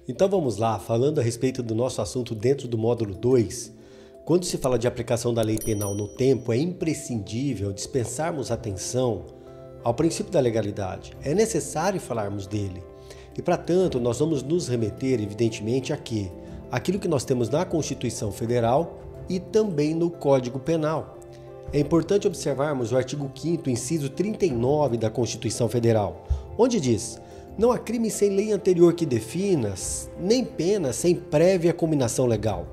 Então vamos lá, falando a respeito do nosso assunto dentro do módulo 2, quando se fala de aplicação da lei penal no tempo, é imprescindível dispensarmos atenção ao princípio da legalidade. É necessário falarmos dele. E para tanto, nós vamos nos remeter, evidentemente, a quê? Aquilo que nós temos na Constituição Federal e também no Código Penal. É importante observarmos o artigo 5º, inciso 39 da Constituição Federal, onde diz: não há crime sem lei anterior que defina, nem pena sem prévia cominação legal.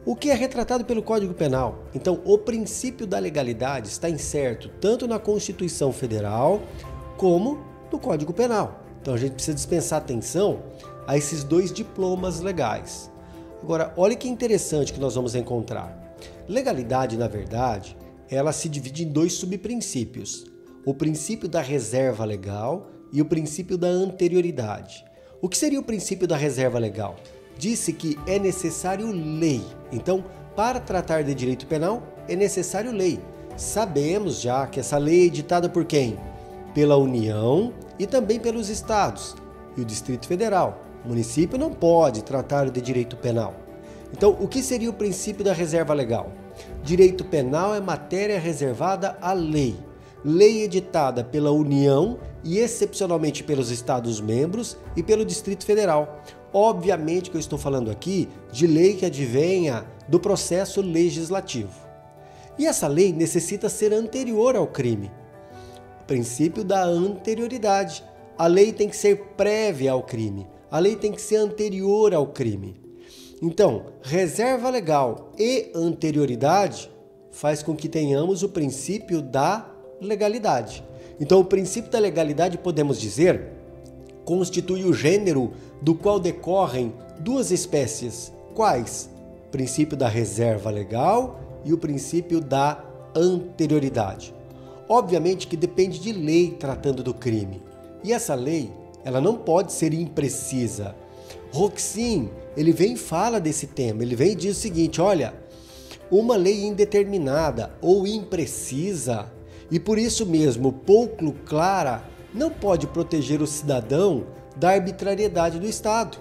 O que é retratado pelo Código Penal. Então, o princípio da legalidade está incerto tanto na Constituição Federal como no Código Penal. Então, a gente precisa dispensar atenção a esses dois diplomas legais. Agora, olha que interessante que nós vamos encontrar. Legalidade, na verdade, ela se divide em dois subprincípios: o princípio da reserva legal e o princípio da anterioridade. O que seria o princípio da reserva legal? Disse que é necessário lei. Então, para tratar de direito penal, é necessário lei. Sabemos já que essa lei é editada por quem? Pela União e também pelos estados e o Distrito Federal. O município não pode tratar de direito penal. Então, o que seria o princípio da reserva legal? Direito penal é matéria reservada à lei. Lei editada pela União e excepcionalmente pelos Estados-membros e pelo Distrito Federal. Obviamente que eu estou falando aqui de lei que advenha do processo legislativo. E essa lei necessita ser anterior ao crime. O princípio da anterioridade. A lei tem que ser prévia ao crime. A lei tem que ser anterior ao crime. Então, reserva legal e anterioridade faz com que tenhamos o princípio da legalidade. Então, o princípio da legalidade, podemos dizer, constitui o gênero do qual decorrem duas espécies. Quais? O princípio da reserva legal e o princípio da anterioridade. Obviamente que depende de lei tratando do crime. E essa lei, ela não pode ser imprecisa. Roxin, ele vem e fala desse tema. Ele vem e diz o seguinte: olha, uma lei indeterminada ou imprecisa e por isso mesmo pouco clara não pode proteger o cidadão da arbitrariedade do Estado,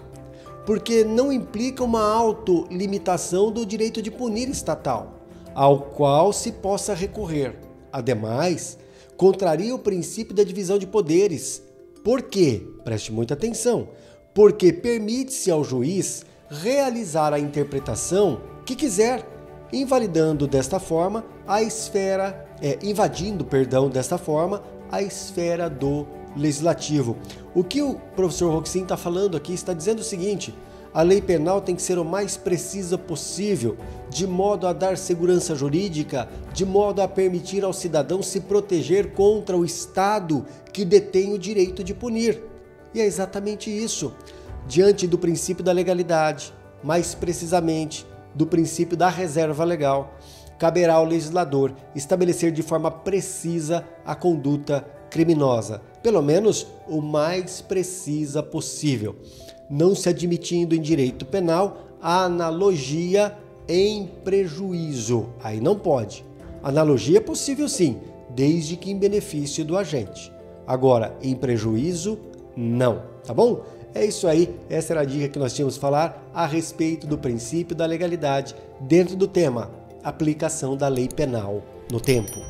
porque não implica uma autolimitação do direito de punir estatal, ao qual se possa recorrer. Ademais, contraria o princípio da divisão de poderes. Por quê? Preste muita atenção. Porque permite-se ao juiz realizar a interpretação que quiser, invadindo desta forma a esfera do legislativo. O que o professor Roxin está falando aqui está dizendo o seguinte: a lei penal tem que ser o mais precisa possível, de modo a dar segurança jurídica, de modo a permitir ao cidadão se proteger contra o Estado que detém o direito de punir. E é exatamente isso. Diante do princípio da legalidade, mais precisamente do princípio da reserva legal, caberá ao legislador estabelecer de forma precisa a conduta criminosa, pelo menos o mais precisa possível, não se admitindo em direito penal a analogia em prejuízo. Aí não pode. Analogia é possível sim, desde que em benefício do agente. Agora, em prejuízo, não. Tá bom? É isso aí, essa era a dica que nós tínhamos que falar a respeito do princípio da legalidade dentro do tema aplicação da lei penal no tempo.